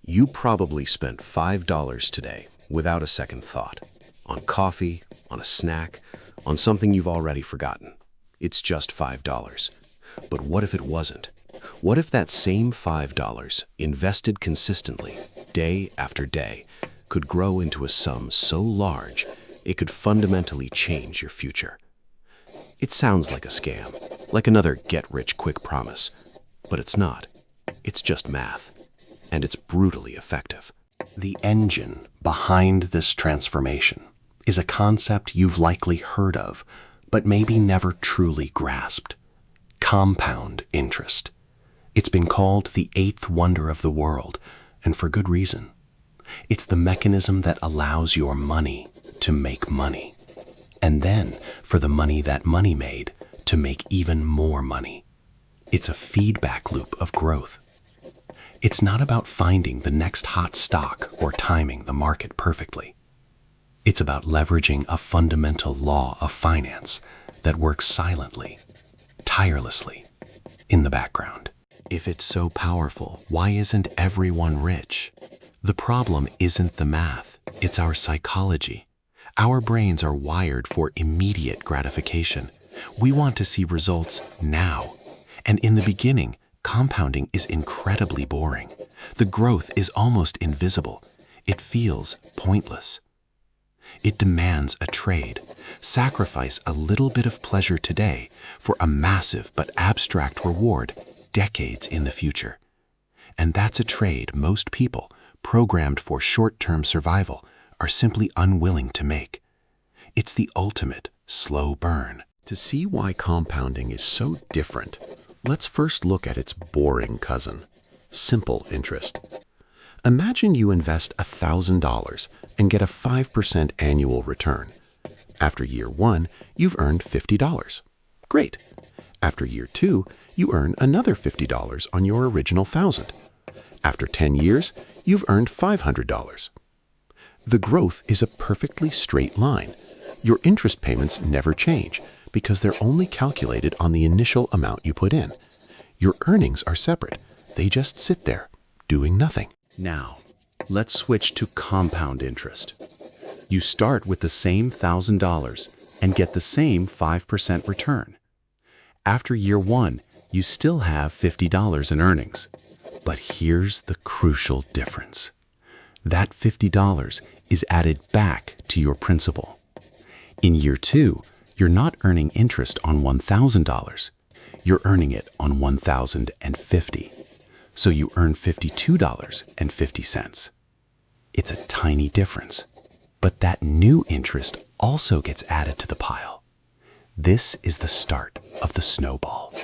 You probably spent $5 today without a second thought. On coffee, on a snack, on something you've already forgotten. It's just $5. But what if it wasn't? What if that same $5, invested consistently, day after day, could grow into a sum so large it could fundamentally change your future? It sounds like a scam, like another get-rich-quick promise. But it's not. It's just math. And it's brutally effective. The engine behind this transformation is a concept you've likely heard of, but maybe never truly grasped. Compound interest. It's been called the eighth wonder of the world, and for good reason. It's the mechanism that allows your money to make money, and then for the money that money made to make even more money. It's a feedback loop of growth. It's not about finding the next hot stock or timing the market perfectly. It's about leveraging a fundamental law of finance that works silently, tirelessly, in the background. If it's so powerful, why isn't everyone rich? The problem isn't the math, it's our psychology. Our brains are wired for immediate gratification. We want to see results now. And in the beginning, compounding is incredibly boring. The growth is almost invisible. It feels pointless. It demands a trade. Sacrifice a little bit of pleasure today for a massive but abstract reward decades in the future. And that's a trade most people, programmed for short-term survival, are simply unwilling to make. It's the ultimate slow burn. To see why compounding is so different, let's first look at its boring cousin, simple interest. Imagine you invest $1,000 and get a 5% annual return. After year 1, you've earned $50. Great. After year 2, you earn another $50 on your original $1,000. After 10 years, you've earned $500. The growth is a perfectly straight line. Your interest payments never change because they're only calculated on the initial amount you put in. Your earnings are separate. They just sit there, doing nothing. Now, let's switch to compound interest. You start with the same $1,000 and get the same 5% return. After year 1, you still have $50 in earnings. But here's the crucial difference. That $50 is added back to your principal. In year 2, you're not earning interest on $1,000. You're earning it on $1,050. So you earn $52.50. It's a tiny difference. But that new interest also gets added to the pile. This is the start of the snowball.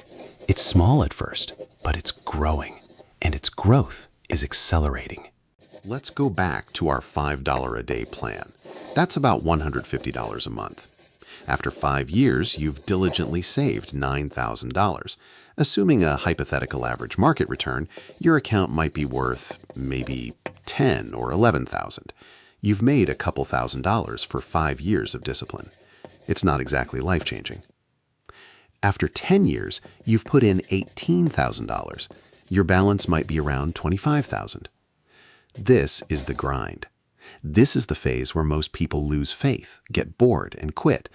It's small at first, but it's growing, and its growth is accelerating. Let's go back to our $5 a day plan. That's about $150 a month. After 5 years, you've diligently saved $9,000. Assuming a hypothetical average market return, your account might be worth maybe $10,000 or $11,000. You've made a couple $1,000s for 5 years of discipline. It's not exactly life-changing. After 10 years, you've put in $18,000. Your balance might be around $25,000. This is the grind. This is the phase where most people lose faith, get bored, and quit,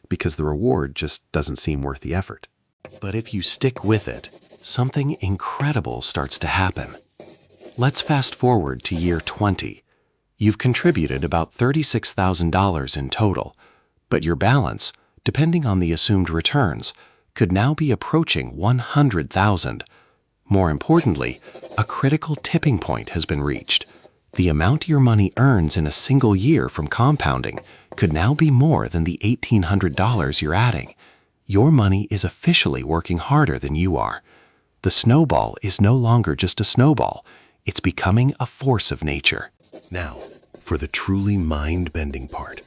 because the reward just doesn't seem worth the effort. But if you stick with it, something incredible starts to happen. Let's fast forward to year 20. You've contributed about $36,000 in total, but your balance, depending on the assumed returns, could now be approaching $100,000. More importantly, a critical tipping point has been reached. The amount your money earns in a single year from compounding could now be more than the $1,800 you're adding. Your money is officially working harder than you are. The snowball is no longer just a snowball. It's becoming a force of nature. Now, for the truly mind-bending part,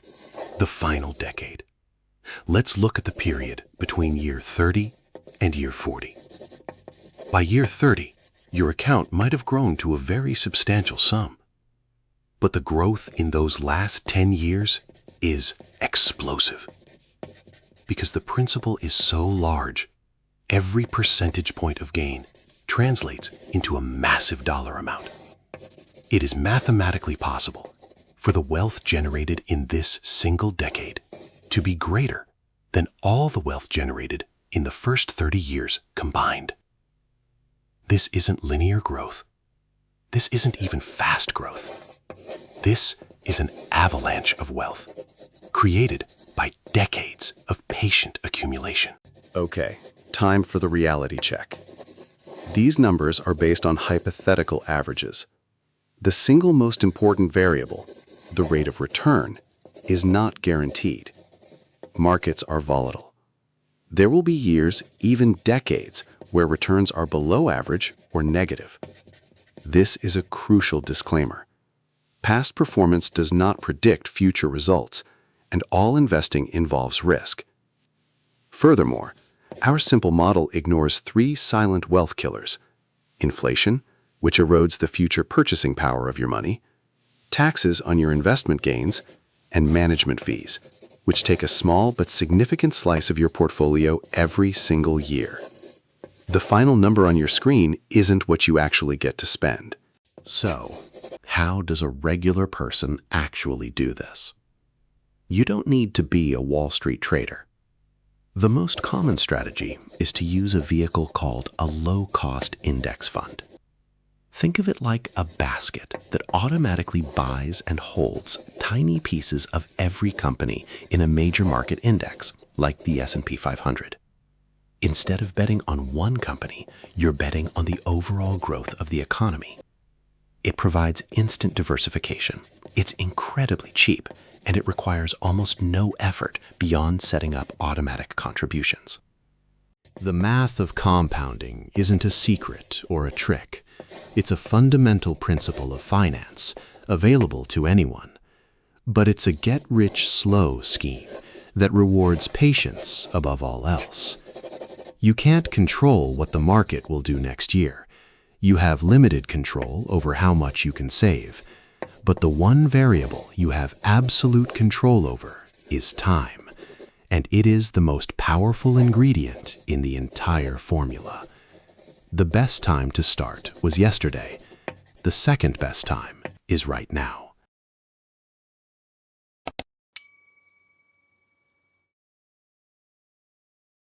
the final decade. Let's look at the period between year 30 and year 40. By year 30, your account might have grown to a very substantial sum. But the growth in those last 10 years is explosive. Because the principal is so large, every percentage point of gain translates into a massive dollar amount. It is mathematically possible for the wealth generated in this single decade to be greater than all the wealth generated in the first 30 years combined. This isn't linear growth. This isn't even fast growth. This is an avalanche of wealth created by decades of patient accumulation. Okay, time for the reality check. These numbers are based on hypothetical averages. The single most important variable, the rate of return, is not guaranteed. Markets are volatile. There will be years, even decades, where returns are below average or negative. This is a crucial disclaimer. Past performance does not predict future results, and all investing involves risk. Furthermore, our simple model ignores three silent wealth killers: inflation, which erodes the future purchasing power of your money, taxes on your investment gains, and management fees, which take a small but significant slice of your portfolio every single year. The final number on your screen isn't what you actually get to spend. So, how does a regular person actually do this? You don't need to be a Wall Street trader. The most common strategy is to use a vehicle called a low-cost index fund. Think of it like a basket that automatically buys and holds tiny pieces of every company in a major market index, like the S&P 500. Instead of betting on one company, you're betting on the overall growth of the economy. It provides instant diversification. It's incredibly cheap, and it requires almost no effort beyond setting up automatic contributions. The math of compounding isn't a secret or a trick. It's a fundamental principle of finance, available to anyone. But it's a get-rich-slow scheme that rewards patience above all else. You can't control what the market will do next year. You have limited control over how much you can save. But the one variable you have absolute control over is time. And it is the most powerful ingredient in the entire formula. The best time to start was yesterday. The second best time is right now.